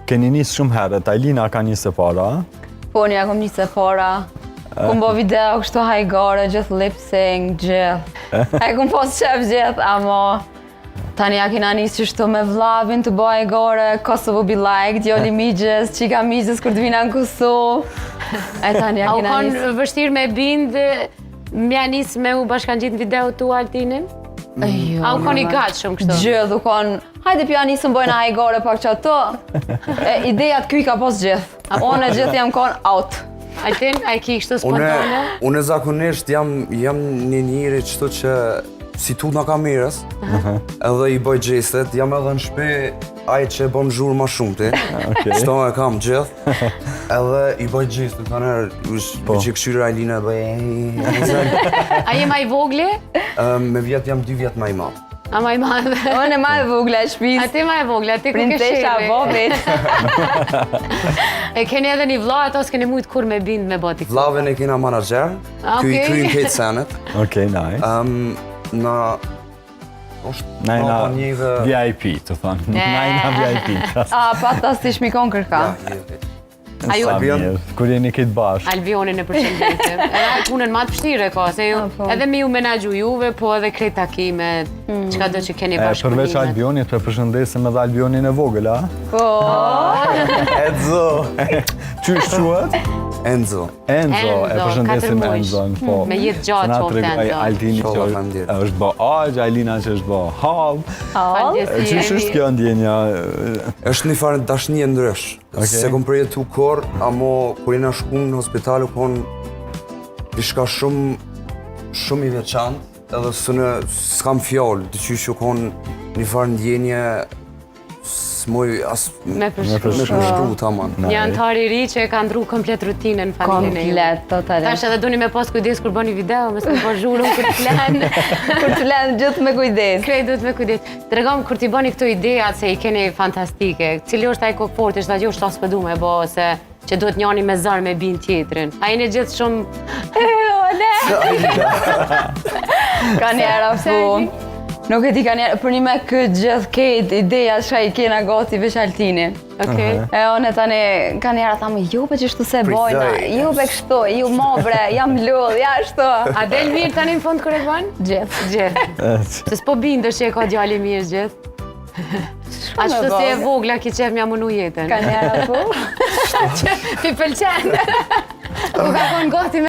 Keni nisë shumë herët, Ajlina ka nisë e para. Po, një kom nisë e para. Kom bo video kështu hajgare, gjithë lip sync, gjithë. E kom pos qef gjithë, amo tani ja kina nisë qështu me vllabin të bo hajgare, Kosovo be like, Djoli Migjes, Qika Migjes kur të vina në Kosovë. E tani ja kina nisë. A u konë vështirë me bindë, mja nisë me u bashkan gjitë në video tu Altinin? A u konë i gatë shumë kështu? Gjithë u konë, hajde pja nisë më bojnë hajgare pak që ato. Ideja të kuj ka pos gjithë. Unë e gjithë jam konë out. Altin, a i ki kështu spontane? Unë zakonisht jam një njëri qëto që si tu nga kamerës, edhe i bëj gjestet, jam edhe në shpe aj që e bëm zhurë ma shumë ti, qëto e kam gjithë, edhe i bëj gjestet, të nërë që këshyrë Ajlina dhe A jem a i vogli? Me vjetë jam 2 vjetë ma i madhë. A ma i madhe? Unë e ma e vogla e shpis. A ti ma e vogla, a ti ku ke Printesha shiri? bobit. E keni edhe një vlla, ato s'keni mujtë kur me bindë me boti? Vllave ne kena manager, ky i kryin këtë senet. Okej, nice. Na... Najna VIP, të thonë. Najna VIP. A, pata si shmikon kërka. Kur jeni këtë bashkë. Albionin e përshëndetim. Edhe punën ma të pështire ka, se edhe mi u menagju juve, po edhe krejt takimet, qka do që keni bashkëpunimet. Përveç Albionit, përshëndesim edhe Albionin e vogël, a? Po. Enzo! Qysh quhet? Enzo. Enzo, e përshëndesim 4 muaj. Enzon, po. Me jetë gjatë qoftë Enzo. Altini që është bë aq, Ajlina që është bë hall. Qysh është kjo ndjenja? Është një farë dashnie ndrysh. Se kom përjetu kor, amo kur jena shku në hospital u kon diçka shumë i veçantë, edhe s'kam fjallë, të qysh u kon një farë ndjenje s'moj as Me me përshkru taman. Një antar i ri që e ka ndru komplet rutinën në familjen e ju. Komplet, totalisht. Tash edhe duni me pas kujdes kur bëni video, me s'më po zhurën kur t'len. Kur të lenë gjithë me kujdes. Krejt duhet me kujdes. Tregom kur t'i bëni këto ideat se i keni fantastike, cili është ai komforti, është ajo shtas pëdu me bo, se që duhet njani me zarë me bin tjetrin. A jeni gjithë shumë... Ka njera fu. Nuk e ti ka njera, për një me këtë gjithë këtë ideja që i kena goti veç Altini. E one tani ka njera thamë, ju pe që shtu se bojna, ju pe kështu, ju mobre, jam lull, ja shtu. A del mirë tani në fund kër e bënë? Gjithë. Gjithë. Se s'po bindësh që e ka djali mirë gjithë. A shtu si e vogla ki qef mja mënu jetën. Ka njera fu. Ti pëlqen. U ka konë gati me